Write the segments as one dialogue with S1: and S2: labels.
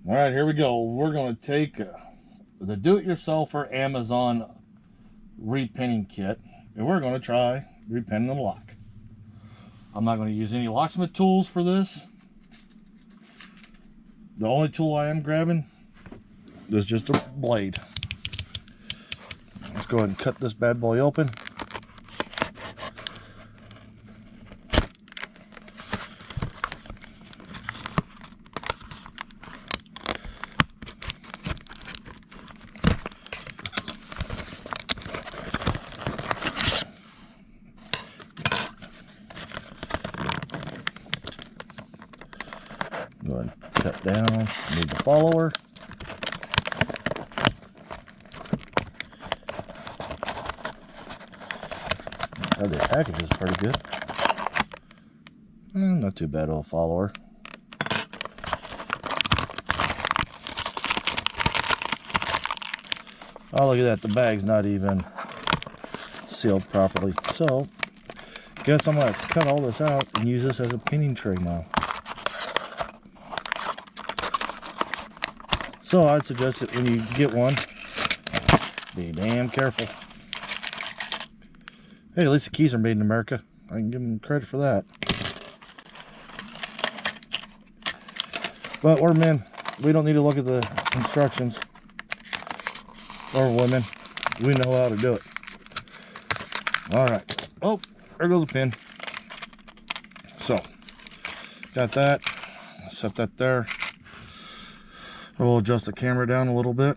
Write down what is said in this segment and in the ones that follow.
S1: All right, here we go. We're going to take the do-it-yourselfer Amazon repinning kit, and we're going to try repinning the lock. I'm not going to use any Locksmith tools for this. The only tool I am grabbing is just a blade. Let's go ahead and cut this bad boy open. Go ahead and cut down, need the follower. Oh, the package is pretty good. Not too bad of a follower. Oh, look at that, the bag's not even sealed properly. So, guess I'm going to cut all this out and use this as a pinning tray now. So, I'd suggest that when you get one, be damn careful. Hey, at least the keys are made in America. I can give them credit for that. But we're men. We don't need to look at the instructions. Or women. We know how to do it. Alright. Oh, there goes a pin. So, got that. Set that there. I will adjust the camera down a little bit.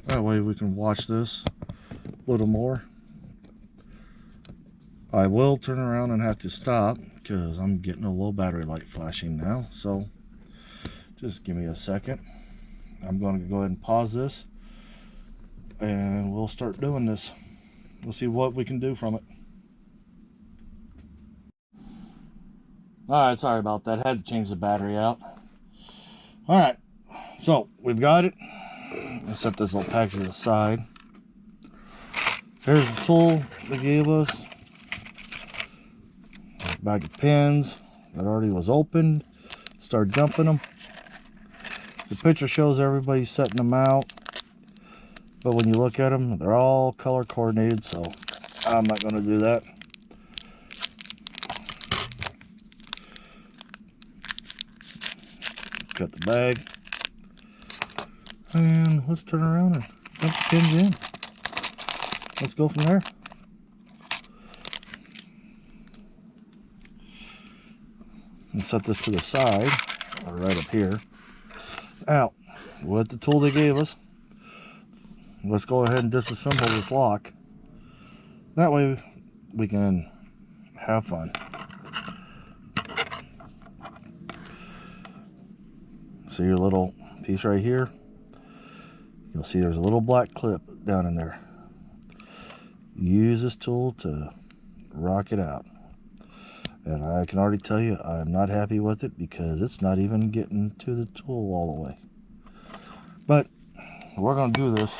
S1: That way we can watch this a little more. I will turn around and have to stop because I'm getting a low battery light flashing now. So just give me a second. I'm going to go ahead and pause this and we'll start doing this. We'll see what we can do from it. Alright, sorry about that. Had to change the battery out. Alright, so we've got it. Let's set this little package to the side. Here's the tool they gave us. Bag of pins that already was opened. Start dumping them. The picture shows everybody setting them out, but when you look at them, they're all color coordinated, so I'm not going to do that. Cut the bag, and let's turn around and dump the pins in. Let's go from there. And set this to the side, or right up here. Now, with the tool they gave us, let's go ahead and disassemble this lock. That way we can have fun. See your little piece right here? You'll see there's a little black clip down in there. Use this tool to rock it out. And I can already tell you I'm not happy with it because it's not even getting to the tool all the way. But we're going to do this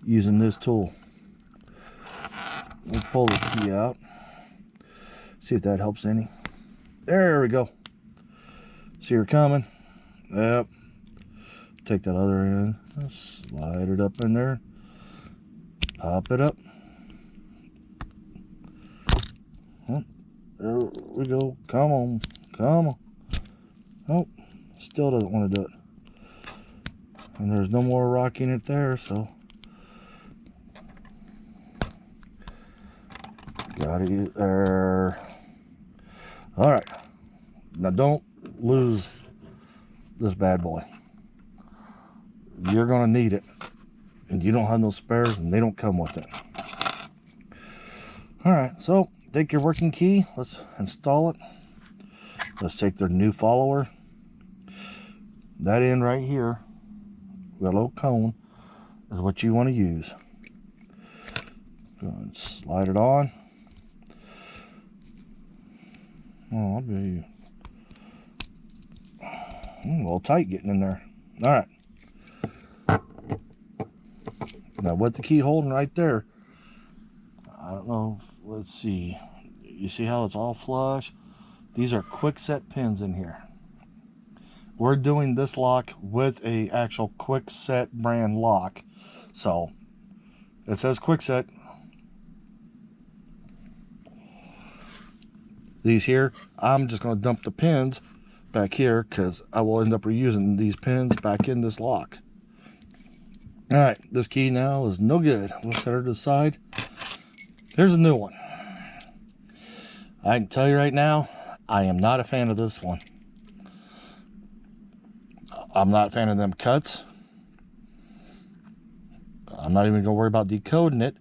S1: using this tool. Let's pull the key out. See if that helps any. There we go. See her coming? Yep. Take that other end. Slide it up in there. Pop it up. There we go. Come on. Come on. Nope. Still doesn't want to do it. And there's no more rocking it there, so. Got it there. Alright. Now don't lose this bad boy. You're going to need it. And you don't have no spares, and they don't come with it. Alright, so take your working key, let's install it. Let's take their new follower. That end right here, that little cone, is what you want to use. Go and slide it on. Oh, I'll be a little tight getting in there. Alright. Now with the key holding right there, I don't know, let's see. You see how it's all flush? These are Kwikset pins in here. we're doing this lock with a actual Kwikset brand lock. So it says Kwikset. These here, I'm just going to dump the pins back here because I will end up reusing these pins back in this lock. All right, this key now is no good. We'll set her to the side. Here's a new one. I can tell you right now, I am not a fan of this one. I'm not a fan of them cuts. I'm not even going to worry about decoding it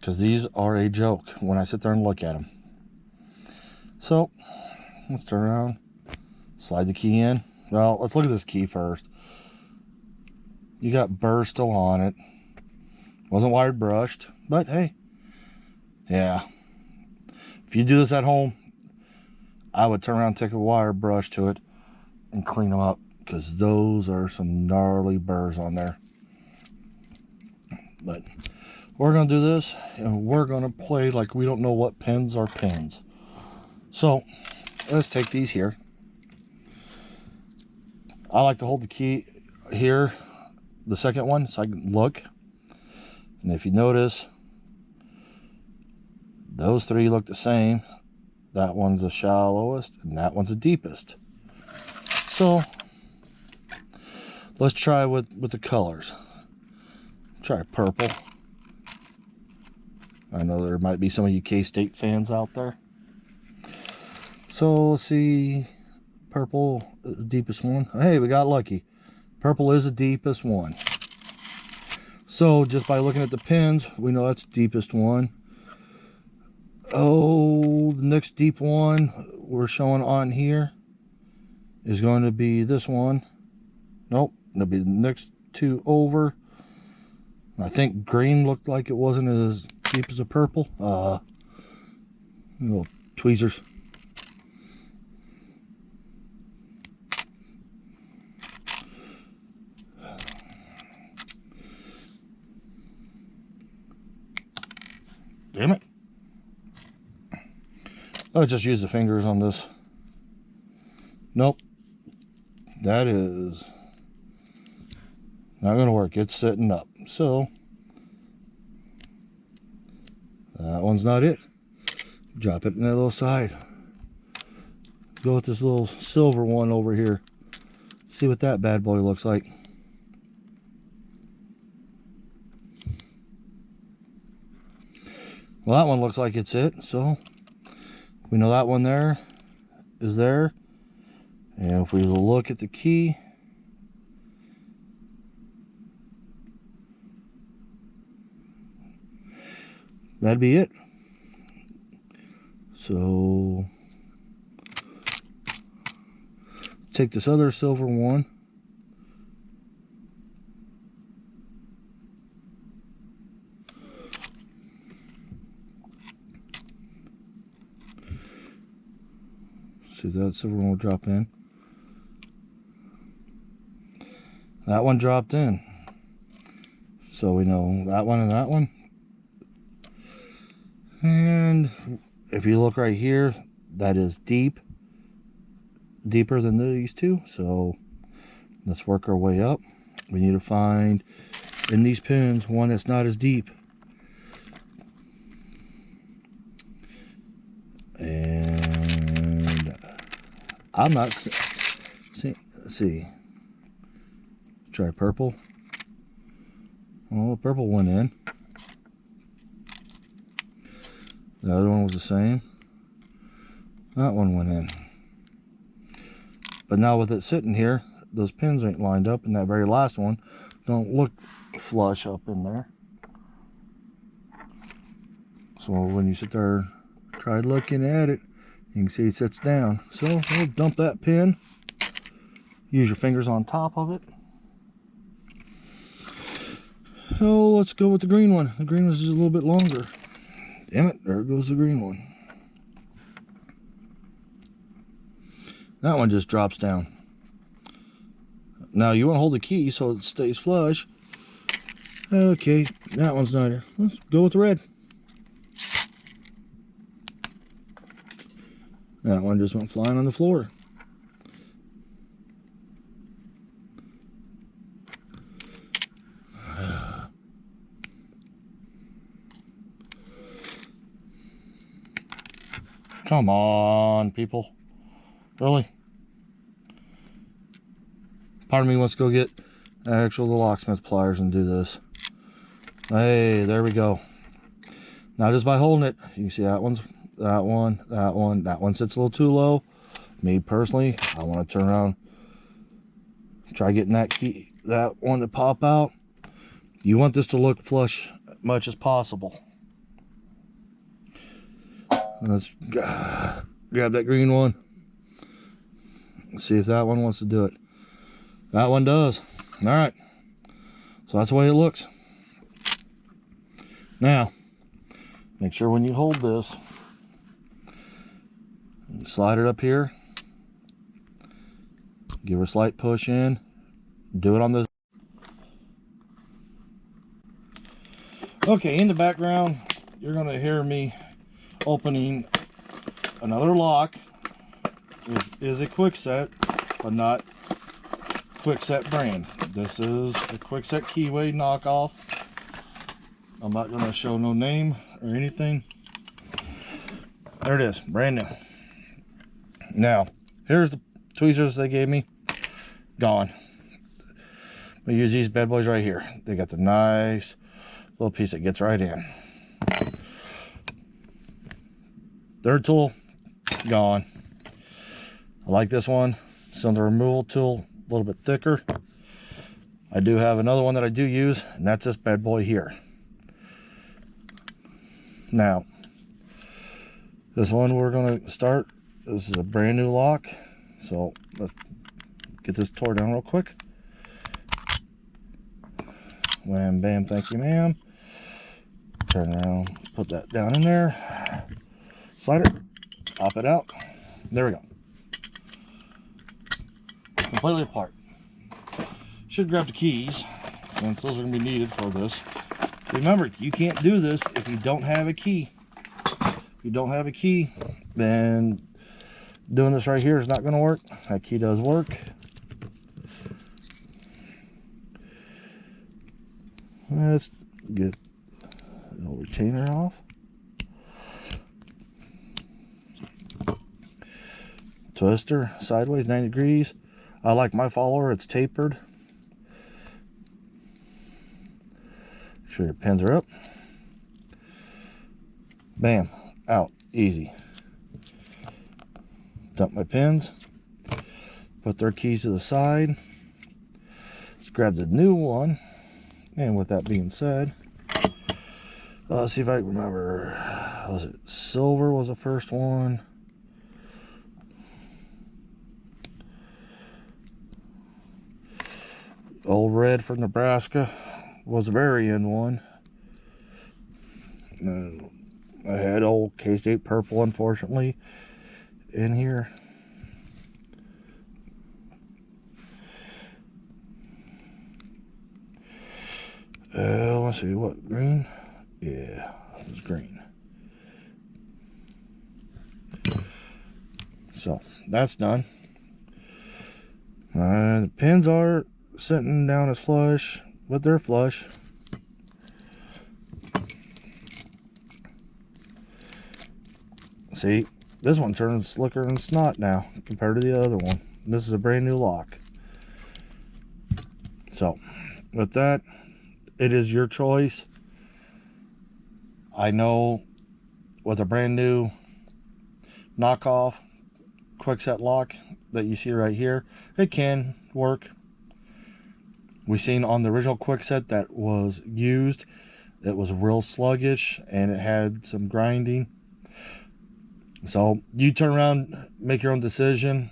S1: because these are a joke when I sit there and look at them. So, let's turn around, slide the key in. Well, let's look at this key first. You got burrs still on it. Wasn't wired brushed, but hey, yeah. If you do this at home, I would turn around, take a wire brush to it, and clean them up because those are some gnarly burrs on there. But we're gonna do this, and we're gonna play like we don't know what pins are pins. So let's take these here. I like to hold the key here, the second one, so I can look. And if you notice, those three look the same. That one's the shallowest and that one's the deepest. So let's try with the colors. Try purple. I know there might be some of you K-State fans out there. So let's see, purple, the deepest one. Hey, we got lucky. Purple is the deepest one. So just by looking at the pins, we know that's the deepest one. Oh, the next deep one we're showing on here is going to be this one. Nope, it'll be the next two over. I think green looked like it wasn't as deep as the purple. Little tweezers. Damn it. Let's just use the fingers on this. Nope. That is not going to work. It's sitting up. So, that one's not it. Drop it in that little side. Go with this little silver one over here. See what that bad boy looks like. Well, that one looks like it's it. So, we know that one there is there. And if we look at the key, that'd be it. So take this other silver one. See, that silver one will drop in. That one dropped in. So we know that one and that one. And if you look right here, that is deep. Deeper than these two. So let's work our way up. We need to find in these pins one that's not as deep. And I'm not see. Try purple. Oh, purple went in. The other one was the same. That one went in. But now with it sitting here, those pins ain't lined up, and that very last one don't look flush up in there. So when you sit there, try looking at it, you can see it sits down. So we'll dump that pin. Use your fingers on top of it. Oh, let's go with the green one. The green one's just a little bit longer. Damn it, there goes the green one. That one just drops down. Now you want to hold the key so it stays flush. Okay, that one's not here. Let's go with the red. That one just went flying on the floor. Come on, people. Really? Part of me wants to go get the Locksmith pliers and do this. Hey, there we go. Now just by holding it, you can see that one sits a little too low. Me personally, I want to turn around, try getting that one to pop out. You want this to look flush as much as possible. Let's grab that green one. Let's see if that one wants to do it. That one does. All right. So that's the way it looks. Now, make sure when you hold this, you slide it up here. Give her a slight push in. Do it on this. Okay, in the background, you're going to hear me opening another lock. It is a Kwikset, but not Kwikset brand. This is a Kwikset Keyway knockoff. I'm not going to show no name or anything. There it is, brand new. Now, here's the tweezers they gave me. Gone. We use these bad boys right here. They got the nice little piece that gets right in. Third tool, gone. I like this one. It's on the removal tool, a little bit thicker. I do have another one that I do use, and that's this bad boy here. Now, this one we're going to start. This is a brand new lock, so let's get this tore down real quick. Wham, bam, thank you, ma'am. Turn around, put that down in there. Slide it, pop it out. There we go. Completely apart. Should grab the keys, since those are going to be needed for this. Remember, you can't do this if you don't have a key. If you don't have a key, then doing this right here is not going to work. That key does work. Let's get the old retainer off. Twister sideways 90 degrees. I like my follower, it's tapered. Make sure your pins are up. Bam, out, easy. Dump my pins. Put their keys to the side. Let's grab the new one. And with that being said, let's see if I can remember. Was it silver was the first one? Old red from Nebraska was the very end one. And I had old K-State purple, unfortunately, in here. Let's see, what, green? Yeah, it was green. So, that's done. The pins are sitting down as flush, but they're flush. See, this one turns slicker than snot now compared to the other one. This is a brand new lock. So, with that, it is your choice. I know with a brand new knockoff Kwikset lock that you see right here, it can work. We seen on the original Kwikset that was used, it was real sluggish and it had some grinding. So you turn around, make your own decision.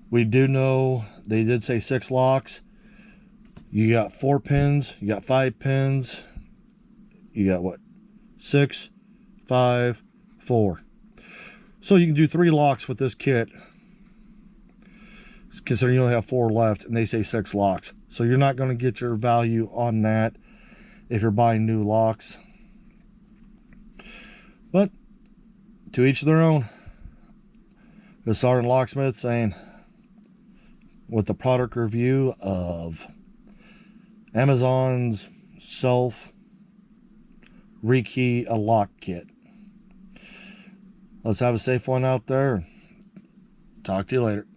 S1: We do know they did say 6 locks. You got 4 pins, you got 5 pins, you got what? 6, 5, 4. So you can do 3 locks with this kit, considering you only have 4 left, and they say 6 locks. So you're not going to get your value on that if you're buying new locks. But to each their own. The Sergeant Locksmith saying, with the product review of Amazon's self rekey a lock kit. Let's have a safe one out there. Talk to you later.